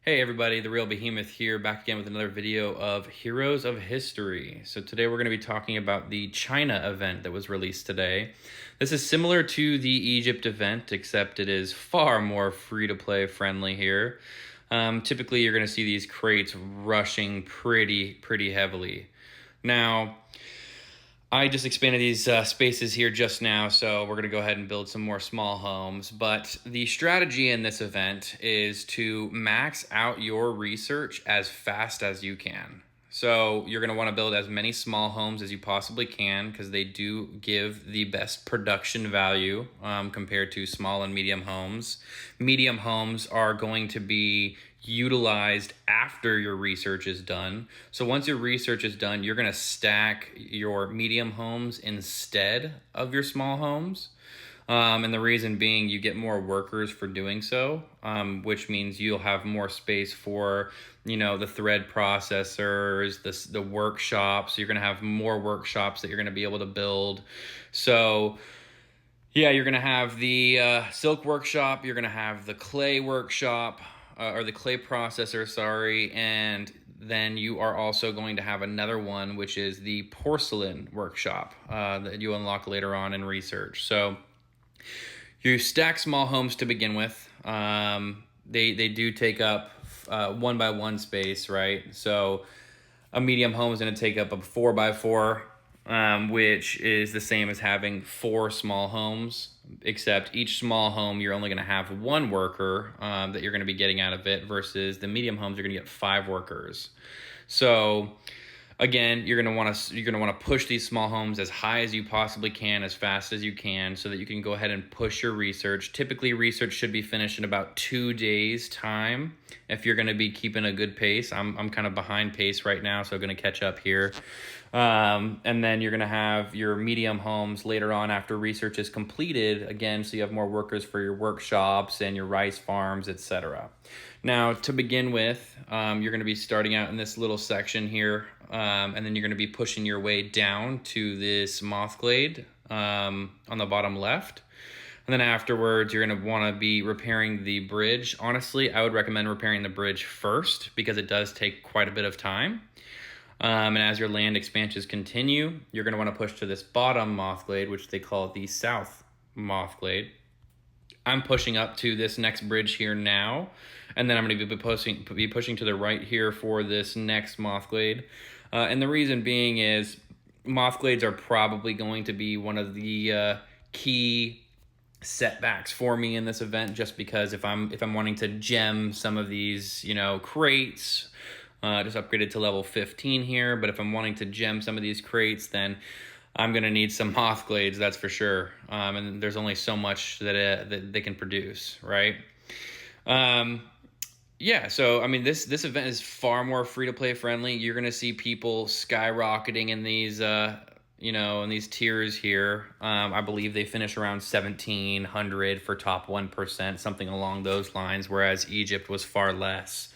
Hey everybody, the Real Behemoth here, back again with another video of Heroes of History. So today we're going to be talking about the China event that was released today. This is similar to the Egypt event, except it is far more free-to-play friendly here. Typically you're going to see these crates rushing pretty heavily. Now, I just expanded these spaces here just now, so we're going to go ahead and build some more small homes. But the strategy in this event is to max out your research as fast as you can. So you're going to want to build as many small homes as you possibly can because they do give the best production value compared to small and medium homes. Medium homes are going to be utilized after your research is done. So once your research is done, you're going to stack your medium homes instead of your small homes. And the reason being you get more workers for doing so, which means you'll have more space for, the thread processors, the workshops. You're going to have more workshops that you're going to be able to build. So yeah, you're going to have the silk workshop. You're going to have the clay workshop, or the clay processor, sorry. And then you are also going to have another one, which is the porcelain workshop that you unlock later on in research. So you stack small homes to begin with. They do take up 1 by 1 space, right? So a medium home is going to take up a 4 by 4, which is the same as having 4 small homes, except each small home you're only going to have 1 worker that you're going to be getting out of it, versus the medium homes you're going to get 5 workers. So again, you're going to want to push these small homes as high as you possibly can, as fast as you can, so that you can go ahead and push your research. Typically, research should be finished in about 2 days' time if you're going to be keeping a good pace. I'm kind of behind pace right now, so I'm going to catch up here. And then you're going to have your medium homes later on after research is completed, again, so you have more workers for your workshops and your rice farms, etc. Now, to begin with, you're going to be starting out in this little section here, and then you're going to be pushing your way down to this moth glade on the bottom left. And then afterwards, you're going to want to be repairing the bridge. Honestly, I would recommend repairing the bridge first because it does take quite a bit of time. And as your land expansions continue, you're going to want to push to this bottom moth glade, which they call the south moth glade. I'm pushing up to this next bridge here now, and then I'm going to be pushing to the right here for this next moth glade. And the reason being is moth glades are probably going to be one of the key setbacks for me in this event, just because if I'm wanting to gem some of these, crates, just upgraded to level 15 here, but if I'm wanting to gem some of these crates, then I'm going to need some moth glades, that's for sure. And there's only so much that they can produce, right? Yeah, so I mean, this event is far more free-to-play friendly. You're going to see people skyrocketing in these in these tiers here. I believe they finish around 1,700 for top 1%, something along those lines, whereas Egypt was far less.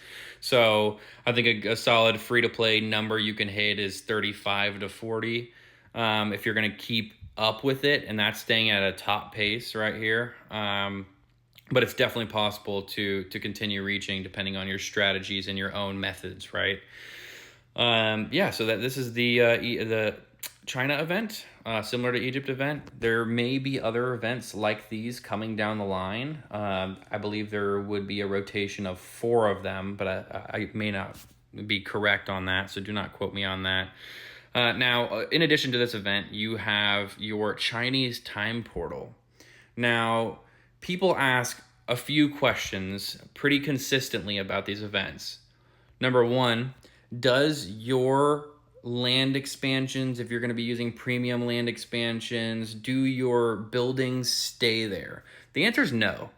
So I think a solid free-to-play number you can hit is 35 to 40 if you're going to keep up with it, and that's staying at a top pace right here. But it's definitely possible to continue reaching depending on your strategies and your own methods, right? So this is the China event, similar to Egypt event. There may be other events like these coming down the line. I believe there would be a rotation of 4 of them, but I may not be correct on that, so do not quote me on that. Now, in addition to this event, you have your Chinese time portal. Now, people ask a few questions pretty consistently about these events. Number 1, does your land expansions, if you're going to be using premium land expansions, do your buildings stay there? The answer is no.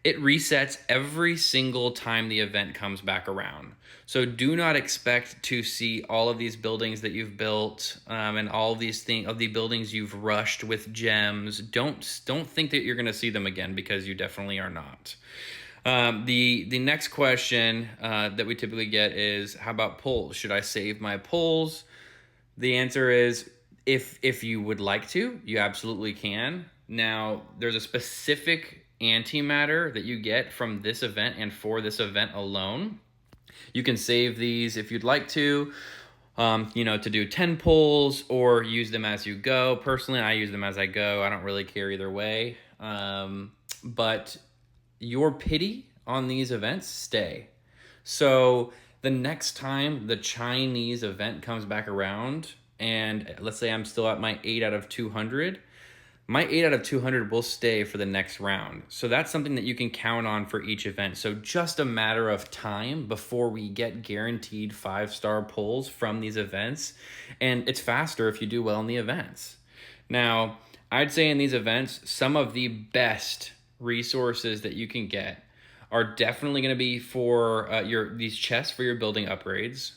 It resets every single time the event comes back around. So do not expect to see all of these buildings that you've built and all of these of the buildings you've rushed with gems. Don't think that you're going to see them again, because you definitely are not. The next question that we typically get is, how about pulls? Should I save my pulls? The answer is, if you would like to, you absolutely can. Now, there's a specific antimatter that you get from this event and for this event alone. You can save these if you'd like to, to do 10 pulls or use them as you go. Personally, I use them as I go. I don't really care either way. But your pity on these events stay. So the next time the Chinese event comes back around, and let's say I'm still at my 8 out of 200, my 8 out of 200 will stay for the next round. So that's something that you can count on for each event. So just a matter of time before we get guaranteed 5-star pulls from these events. And it's faster if you do well in the events. Now, I'd say in these events, some of the best resources that you can get are definitely going to be for these chests for your building upgrades,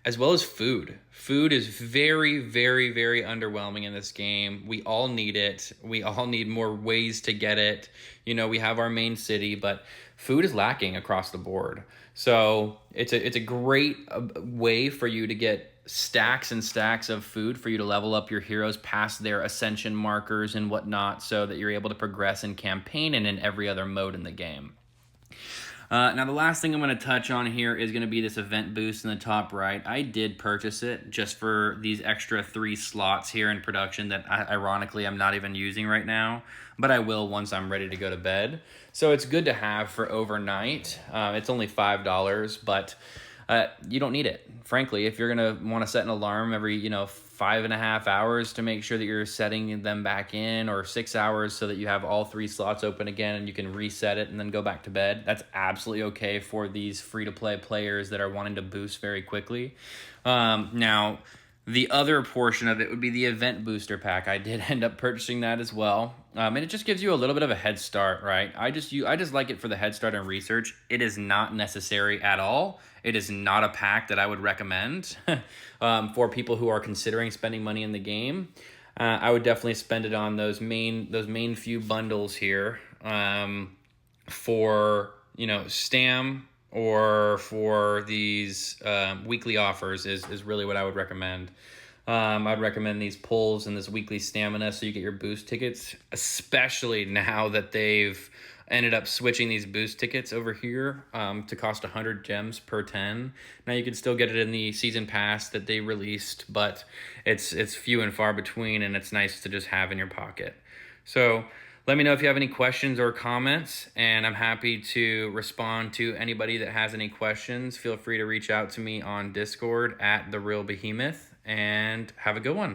as well as food. Food is very, very, very underwhelming in this game. We all need it. We all need more ways to get it. We have our main city, but food is lacking across the board. So it's a great way for you to get stacks and stacks of food for you to level up your heroes past their ascension markers and whatnot, so that you're able to progress in campaign and in every other mode in the game. Now, the last thing I'm going to touch on here is going to be this event boost in the top right. I did purchase it just for these extra 3 slots here in production that ironically I'm not even using right now, but I will once I'm ready to go to bed. So it's good to have for overnight. It's only $5, but you don't need it. Frankly, if you're going to want to set an alarm every, 5.5 hours to make sure that you're setting them back in, or 6 hours so that you have all 3 slots open again and you can reset it and then go back to bed, that's absolutely okay for these free-to-play players that are wanting to boost very quickly. Now, the other portion of it would be the event booster pack. I did end up purchasing that as well. And it just gives you a little bit of a head start, right? I just like it for the head start and research. It is not necessary at all. It is not a pack that I would recommend for people who are considering spending money in the game. I would definitely spend it on those main few bundles here for Stam, or for these weekly offers is really what I would recommend. I'd recommend these pulls and this weekly stamina so you get your boost tickets, especially now that they've ended up switching these boost tickets over here to cost 100 gems per 10. Now you can still get it in the season pass that they released, but it's few and far between, and it's nice to just have in your pocket. So let me know if you have any questions or comments, and I'm happy to respond to anybody that has any questions. Feel free to reach out to me on Discord at The Real Behemoth, and have a good one.